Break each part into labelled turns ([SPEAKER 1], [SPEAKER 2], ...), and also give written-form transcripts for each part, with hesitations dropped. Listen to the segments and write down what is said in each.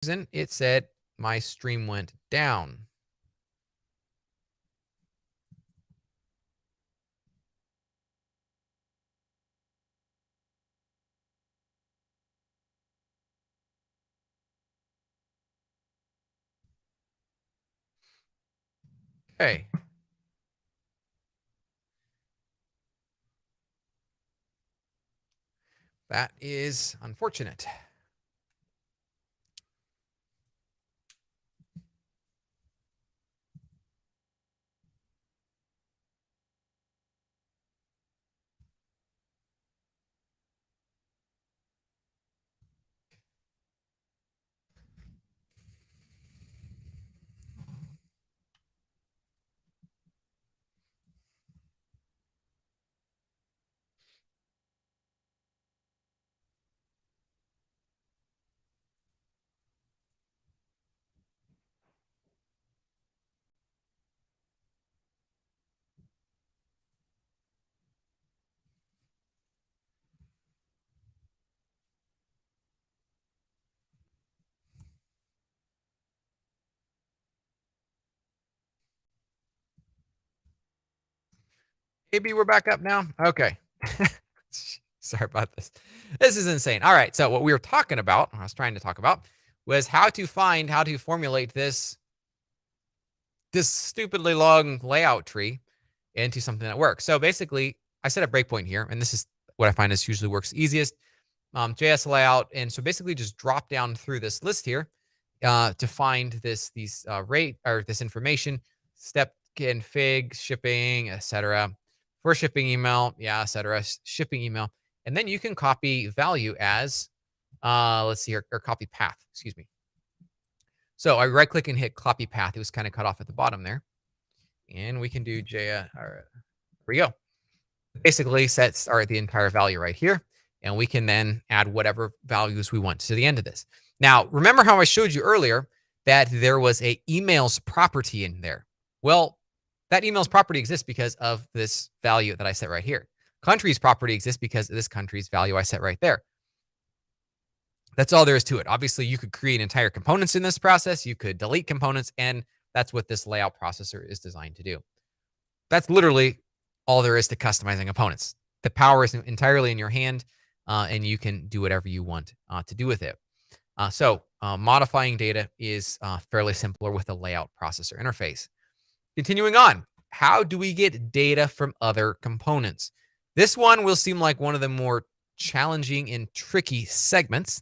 [SPEAKER 1] reason it said my stream went down. Okay. That is unfortunate. Maybe we're back up now. Okay. Sorry about this. This is insane. All right. So what we were talking about, I was trying to talk about, was how to formulate this stupidly long layout tree into something that works. So basically, I set a breakpoint here, and this is what I find is usually works easiest. JS layout, and so basically just drop down through this list here to find this rate or this information, step config, shipping, etc. For shipping email, yeah, etc. Shipping email, and then you can copy value as let's see here, or copy path. Excuse me. So I right click and hit copy path. It was kind of cut off at the bottom there, and we can do JS. All right, here we go. Basically sets the entire value right here, and we can then add whatever values we want to the end of this. Now, remember how I showed you earlier that there was a emails property in there? Well, that emails property exists because of this value that I set right here. Countries property exists because of this country's value I set right there. That's all there is to it. Obviously, you could create entire components in this process. You could delete components, and that's what this layout processor is designed to do. That's literally all there is to customizing components. The power is entirely in your hand, and you can do whatever you want to do with it. So modifying data is fairly simpler with the layout processor interface. Continuing on, how do we get data from other components? This one will seem like one of the more challenging and tricky segments,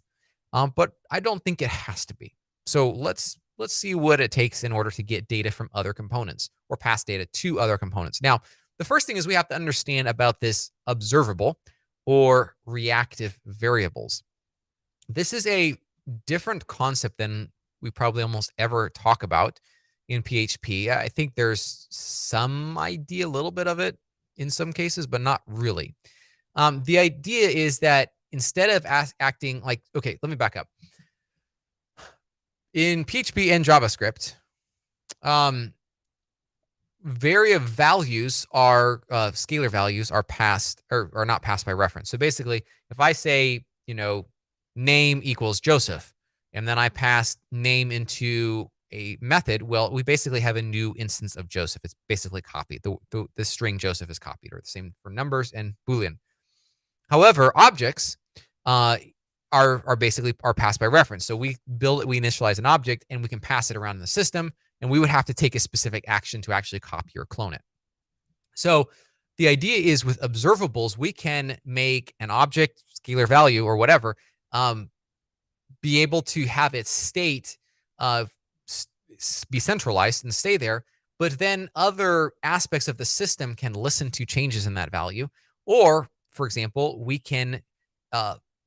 [SPEAKER 1] but I don't think it has to be. So let's see what it takes in order to get data from other components or pass data to other components. Now, the first thing is we have to understand about this observable or reactive variables. This is a different concept than we probably almost ever talk about in PHP. I think there's some idea, a little bit of it in some cases, but not really. The idea is that instead of acting like, okay, let me back up. In PHP and JavaScript, values are scalar values are passed or are not passed by reference. So basically, if I say, name equals Joseph, and then I pass name into a method, well, we basically have a new instance of Joseph. It's basically copied. The string Joseph is copied, or the same for numbers and Boolean. However, objects are basically passed by reference. So we initialize an object, and we can pass it around in the system, and we would have to take a specific action to actually copy or clone it. So the idea is with observables, we can make an object, scalar value, or whatever, be able to have its state be centralized and stay there, but then other aspects of the system can listen to changes in that value. Or, for example, we can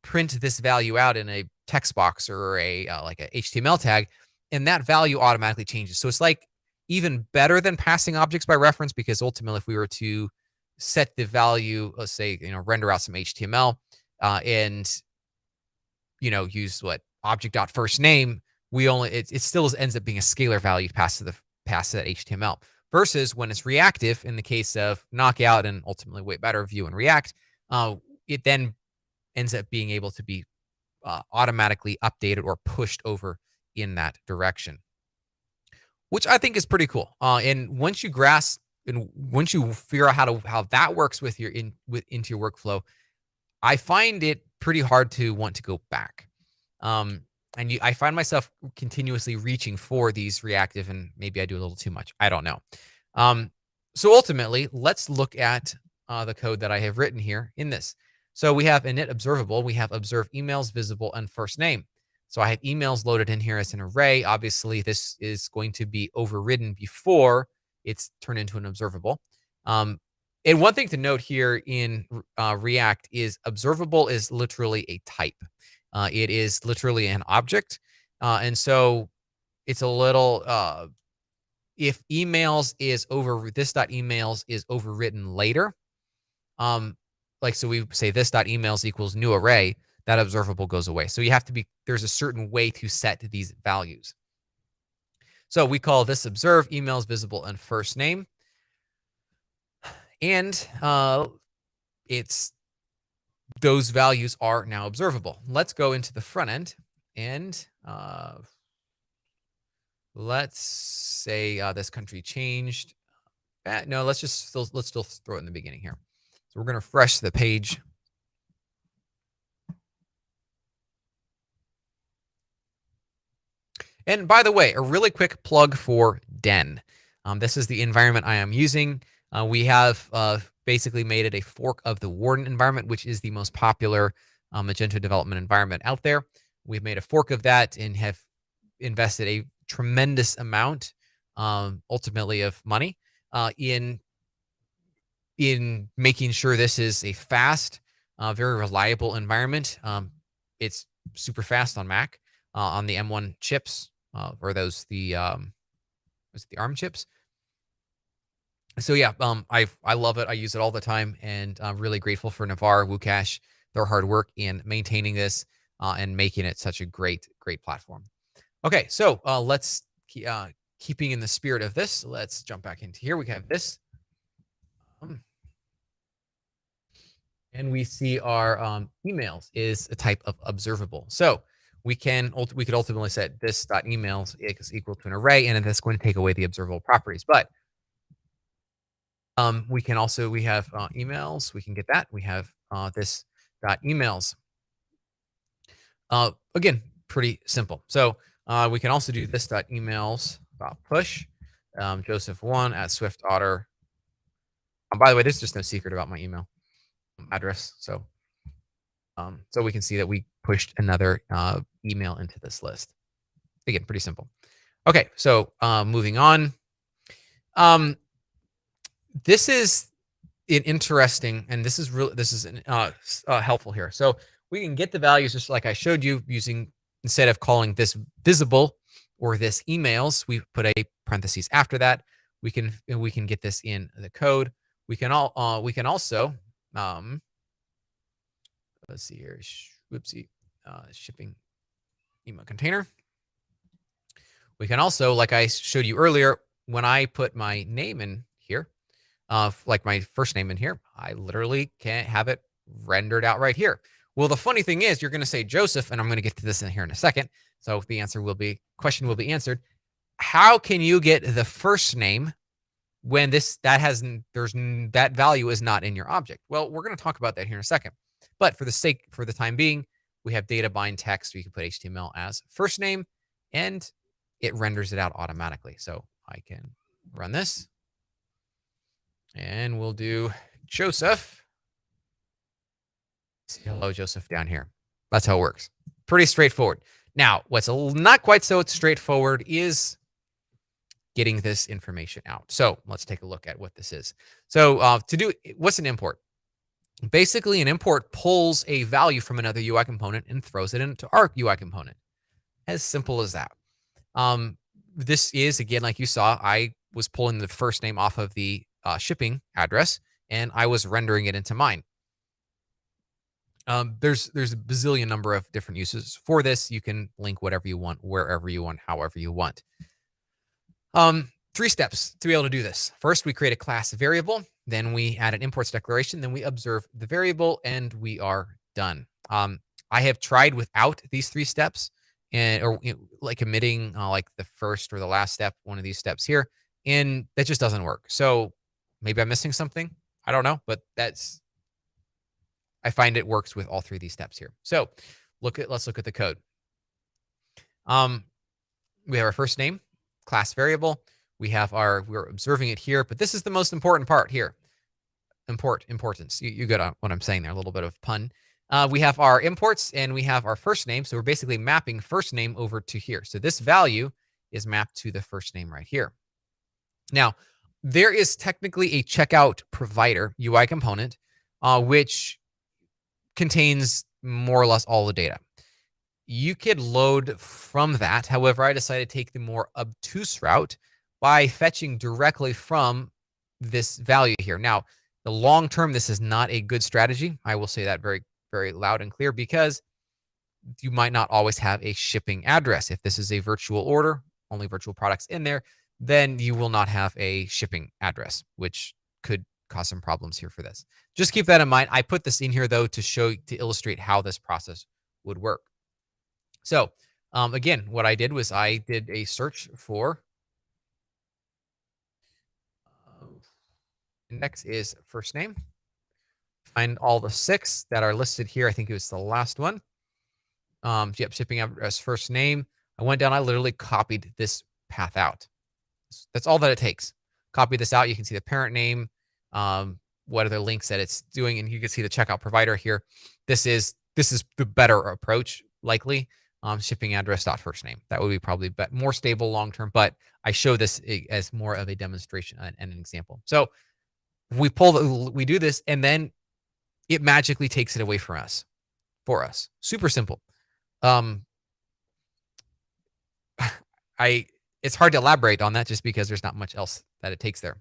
[SPEAKER 1] print this value out in a text box or like a HTML tag, and that value automatically changes. So it's like even better than passing objects by reference, because ultimately, if we were to set the value, let's say, render out some HTML and use object.firstName, it still ends up being a scalar value passed to that HTML. Versus when it's reactive, in the case of Knockout and ultimately way better Vue and React, it then ends up being able to be automatically updated or pushed over in that direction, which I think is pretty cool. And once you grasp and once you figure out how that works with into your workflow, I find it pretty hard to want to go back. Um, and I find myself continuously reaching for these reactive, and maybe I do a little too much. I don't know. Um, so ultimately, let's look at the code that I have written here in this. So we have init observable. We have observe emails, visible, and first name. So I have emails loaded in here as an array. Obviously, this is going to be overridden before it's turned into an observable. And one thing to note here in React is observable is literally a type. It is literally an object. And so it's a little, if emails is this dot emails is overwritten later, like, so we say this dot emails equals new array, that observable goes away. So you have to there's a certain way to set these values. So we call this observe emails, visible, and first name. And those values are now observable. Let's go into the front end and let's say this country changed. No, let's still throw it in the beginning here. So we're going to refresh the page. And by the way, a really quick plug for Den. This is the environment I am using. We have basically made it a fork of the Warden environment, which is the most popular Magento development environment out there. We've made a fork of that and have invested a tremendous amount, ultimately, of money in making sure this is a fast, very reliable environment. It's super fast on Mac, on the M1 chips, or those the ARM chips. So yeah, I love it. I use it all the time, and I'm really grateful for Navarre, Wukash, their hard work in maintaining this and making it such a great platform. Okay, so let's keeping in the spirit of this, let's jump back into here. We have this, and we see our emails is a type of observable. So we could ultimately set this dot emails is equal to an array, and that's going to take away the observable properties. But we have emails. We can get that. We have this dot emails. Again, pretty simple. So we can also do this dot emails dot push Joseph1 at Swift Otter. By the way, there's just no secret about my email address. So so we can see that we pushed another email into this list. Again, pretty simple. Okay, so moving on. This is an interesting, and this is helpful here. So we can get the values just like I showed you, using, instead of calling this visible or this emails, we put a parentheses after that. We can get this in the code. We can also let's see here. Whoopsie. Shipping email container. We can also, like I showed you earlier, when I put my name in here, like my first name in here, I literally can't have it rendered out right here. Well, the funny thing is, you're going to say Joseph, and I'm going to get to this in here in a second. So the question will be answered. How can you get the first name when that value is not in your object? Well, we're going to talk about that here in a second. But for the time being, we have data bind text. We can put HTML as first name, and it renders it out automatically. So I can run this, and we'll do Joseph. See, hello, Joseph, down here. That's how it works. Pretty straightforward. Now, what's not quite so straightforward is getting this information out. So let's take a look at what this is. So what's an import? Basically, an import pulls a value from another UI component and throws it into our UI component. As simple as that. This is, again, like you saw, I was pulling the first name off of the shipping address, and I was rendering it into mine. There's a bazillion number of different uses for this. You can link whatever you want, wherever you want, however you want. 3 steps to be able to do this. First, we create a class variable. Then we add an imports declaration. Then we observe the variable, and we are done. I have tried without these 3 steps, and or like omitting like the first or the last step, one of these steps here, and that just doesn't work. So maybe I'm missing something. I don't know, but I find it works with all three of these steps here. So let's look at the code. We have our first name, class variable. We're observing it here, but this is the most important part here. Importance. You got what I'm saying there, a little bit of pun. We have our imports and we have our first name. So we're basically mapping first name over to here. So this value is mapped to the first name right here. Now, there is technically a checkout provider UI component, which contains more or less all the data. You could load from that. However, I decided to take the more obtuse route by fetching directly from this value here. Now, the long term, this is not a good strategy. I will say that very, very loud and clear, because you might not always have a shipping address. If this is a virtual order, only virtual products in there, then you will not have a shipping address, which could cause some problems here for this. Just keep that in mind. I put this in here though to illustrate how this process would work. So again, what I did was I did a search for index is first name. Find all the 6 that are listed here. I think it was the last one. Yep, shipping address, first name. I went down, I literally copied this path out. That's all that it takes. Copy this out. You can see the parent name, what are the links that it's doing, and you can see the checkout provider here. This is the better approach, likely. Shipping address dot first name. That would be probably more stable long term, but I show this as more of a demonstration and an example. So we do this, and then it magically takes it away from us, for us. Super simple. It's hard to elaborate on that just because there's not much else that it takes there.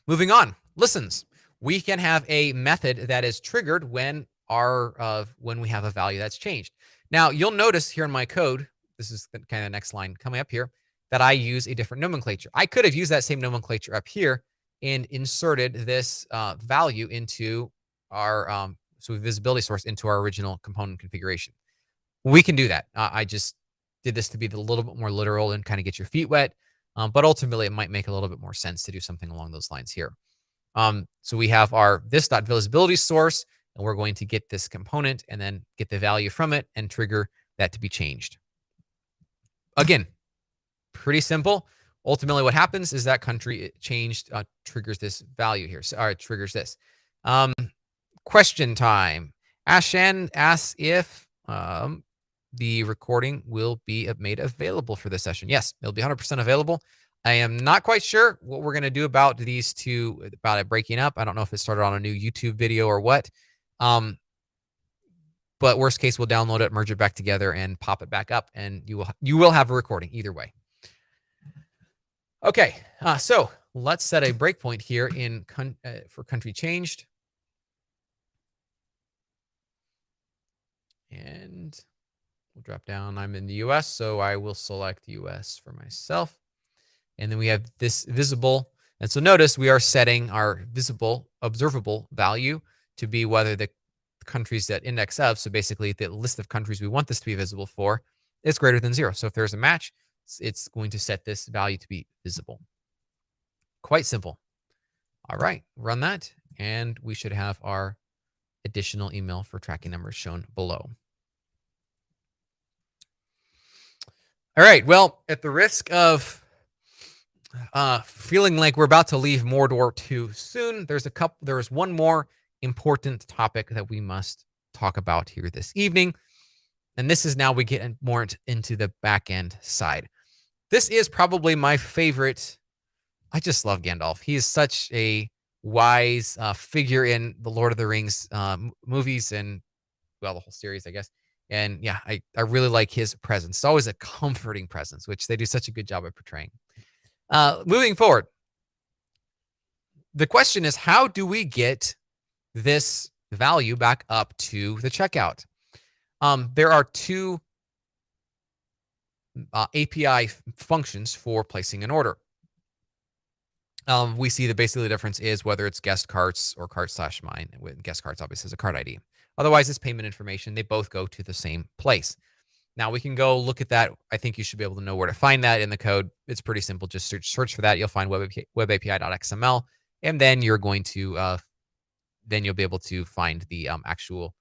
[SPEAKER 1] Moving on, listens. We can have a method that is triggered when we have a value that's changed. Now you'll notice here in my code, this is kind of the next line coming up here, that I use a different nomenclature. I could have used that same nomenclature up here and inserted this value into our visibility source into our original component configuration. We can do that. I just did this to be a little bit more literal and kind of get your feet wet. But ultimately, it might make a little bit more sense to do something along those lines here. So we have our this.visibility source, and we're going to get this component and then get the value from it and trigger that to be changed. Again, pretty simple. Ultimately, what happens is that country changed triggers this value here. So, it triggers this. Question time. Ashan asks if the recording will be made available for this session. Yes, it'll be 100% available. I am not quite sure what we're going to do about these two, about it breaking up. I don't know if it started on a new YouTube video or what. But worst case, we'll download it, merge it back together, and pop it back up, and you will have a recording either way. Okay, so let's set a breakpoint here for country changed. And we'll drop down. I'm in the US, so I will select US for myself. And then we have this visible. And so notice we are setting our visible, observable value to be whether the countries that index of, so basically the list of countries we want this to be visible for, is greater than 0. So if there's a match, it's going to set this value to be visible. Quite simple. All right, run that, and we should have our additional email for tracking numbers shown below. All right, well, at the risk of feeling like we're about to leave Mordor too soon, there's one more important topic that we must talk about here this evening. And this is now we get more into the back end side. This is probably my favorite. I just love Gandalf. He is such a wise figure in the Lord of the Rings movies and, well, the whole series, I guess. And yeah, I really like his presence. It's always a comforting presence, which they do such a good job at portraying. Moving forward, the question is, how do we get this value back up to the checkout? There are two API functions for placing an order. We see that basically the difference is whether it's guest carts or cart/mine. With guest carts, obviously, is a cart ID. Otherwise, it's payment information. They both go to the same place. Now we can go look at that. I think you should be able to know where to find that in the code. It's pretty simple. Just search for that. You'll find webapi.xml, and then you're going to then you'll be able to find the actual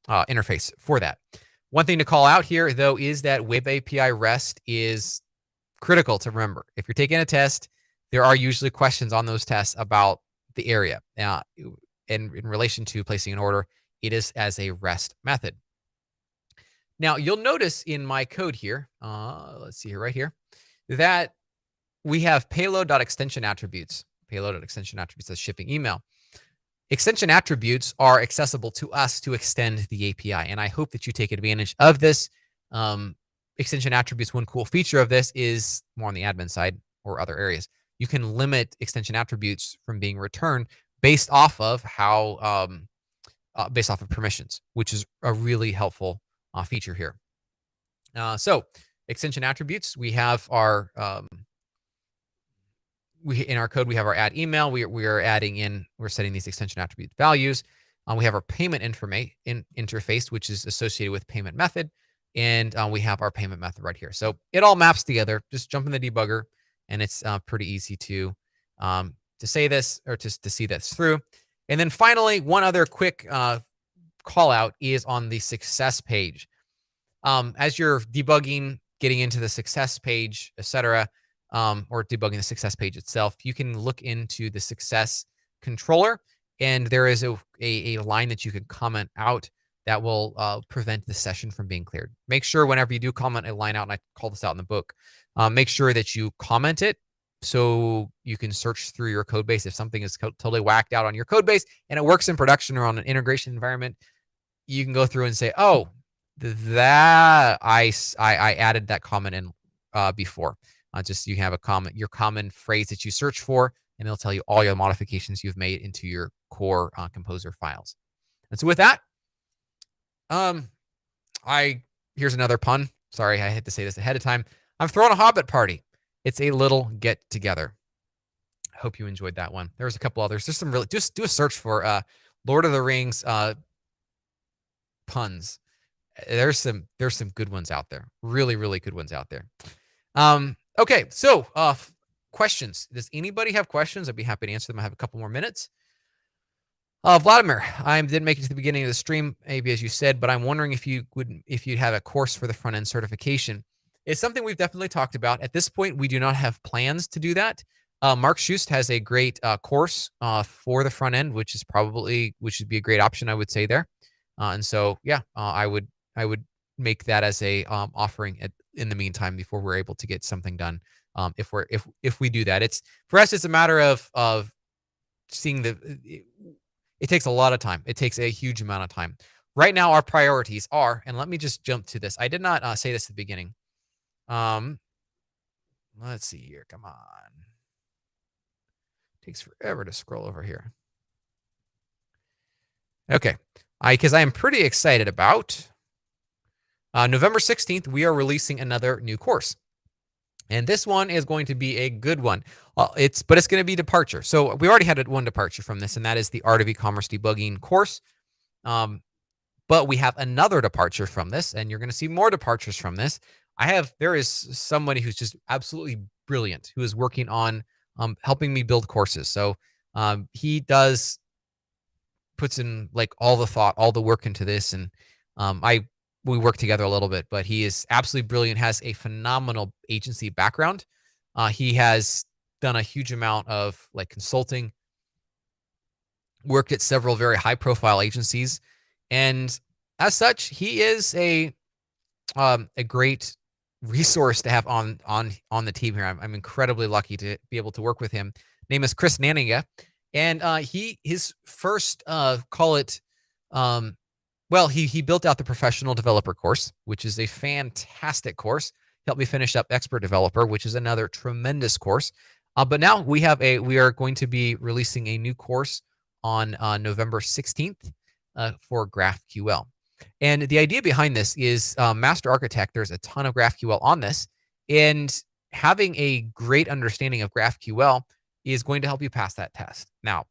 [SPEAKER 1] interface for that. One thing to call out here, though, is that Web API REST is critical to remember. If you're taking a test, there are usually questions on those tests about the area. In relation to placing an order, it is as a REST method. Now, you'll notice in my code here, let's see here, right here, that we have payload.extension attributes. Payload.extension attributes as shipping email. Extension attributes are accessible to us to extend the API, and I hope that you take advantage of this. Extension attributes, one cool feature of this is more on the admin side or other areas. You can limit extension attributes from being returned based off of how, based off of permissions, which is a really helpful feature here. So extension attributes, we have our, in our code, we have our add email. We are adding in, we're setting these extension attribute values. We have our payment interface, which is associated with payment method. And we have our payment method right here. So it all maps together. Just jump in the debugger, and it's pretty easy to say this or to see this through. And then finally, one other quick call out is on the success page. As you're debugging, getting into the success page, etc., or debugging the success page itself, you can look into the success controller, and there is a line that you can comment out that will prevent the session from being cleared. Make sure whenever you do comment a line out, and I call this out in the book, make sure that you comment it so you can search through your code base. If something is totally whacked out on your code base and it works in production or on an integration environment, you can go through and say, oh, that I added that comment in before. Just you have a comment, your common phrase that you search for, and it'll tell you all your modifications you've made into your core composer files. And so with that, here's another pun. Sorry, I had to say this ahead of time. I'm throwing a Hobbit party. It's a little get together. I hope you enjoyed that one. There was a couple others. There's some really, just do a search for Lord of the Rings puns. There's some good ones out there. Really, really good ones out there. Okay, so questions. Does anybody have questions? I'd be happy to answer them. I have a couple more minutes. Vladimir, I didn't make it to the beginning of the stream, maybe as you said, but I'm wondering if you'd have a course for the front end certification. It's something we've definitely talked about. At this point, we do not have plans to do that. Mark Schust has a great course for the front end, which would be a great option, I would say there. And so, yeah, I would make that as a offering in the meantime before we're able to get something done. If we do that, for us, it's a matter of seeing it takes a lot of time. It takes a huge amount of time. Right now, our priorities are, and let me just jump to this. I did not say this at the beginning. Let's see here. Come on. Takes forever to scroll over here. Okay. Because I am pretty excited about November 16th, we are releasing another new course. And this one is going to be a good one. But it's going to be departure. So we already had one departure from this, and that is the Art of E-commerce Debugging course. But we have another departure from this, and you're going to see more departures from this. There is somebody who's just absolutely brilliant who is working on helping me build courses. So he puts in like all the thought, all the work into this, and we work together a little bit, but he is absolutely brilliant, has a phenomenal agency background. He has done a huge amount of like consulting, worked at several very high profile agencies. And as such, he is a great resource to have on the team here. I'm incredibly lucky to be able to work with him. Name is Chris Nanninga. And his first, he built out the professional developer course, which is a fantastic course. Helped me finish up expert developer, which is another tremendous course. But now we are going to be releasing a new course on November 16th for GraphQL. And the idea behind this is Master Architect, there's a ton of GraphQL on this, and having a great understanding of GraphQL is going to help you pass that test. Now,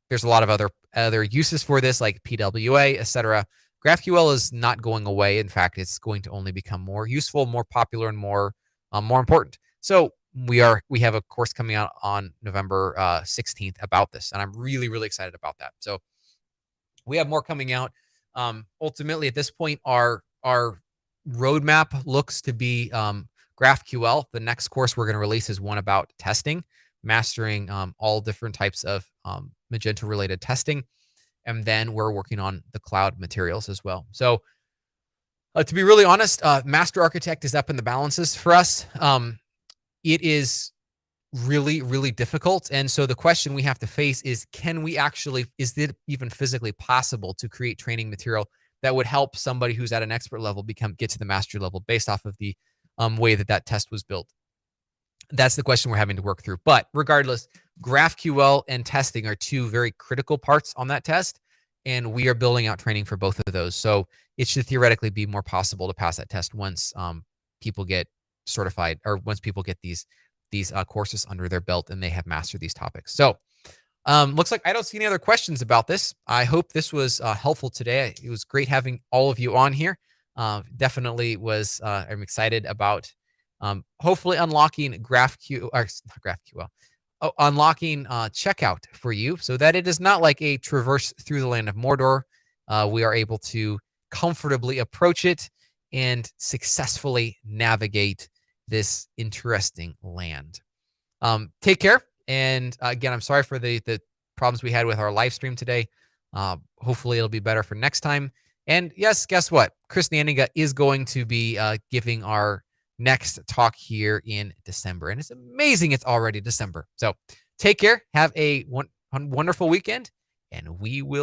[SPEAKER 1] there's a lot of other uses for this, like PWA, etc. GraphQL is not going away. In fact, it's going to only become more useful, more popular, and more important. So we have a course coming out on November 16th about this, and I'm really, really excited about that. So we have more coming out. Ultimately, at this point, our roadmap looks to be GraphQL. The next course we're going to release is one about testing, mastering all different types of Magento-related testing. And then we're working on the cloud materials as well. So to be really honest, Master Architect is up in the balances for us. It is really, really difficult. And so the question we have to face is, is it even physically possible to create training material that would help somebody who's at an expert level get to the mastery level based off of the way that test was built? That's the question we're having to work through. But regardless, GraphQL and testing are two very critical parts on that test. And we are building out training for both of those. So it should theoretically be more possible to pass that test once people get certified, or once people get these courses under their belt and they have mastered these topics. So looks like I don't see any other questions about this. I hope this was helpful today. It was great having all of you on here. Definitely was, I'm excited about hopefully unlocking unlocking checkout for you so that it is not like a traverse through the land of Mordor. We are able to comfortably approach it and successfully navigate this interesting land. Take care. And again, I'm sorry for the problems we had with our live stream today. Hopefully it'll be better for next time. And yes, guess what? Chris Nanninga is going to be giving our next talk here in December. And it's amazing it's already December. So take care. Have a wonderful weekend. And we will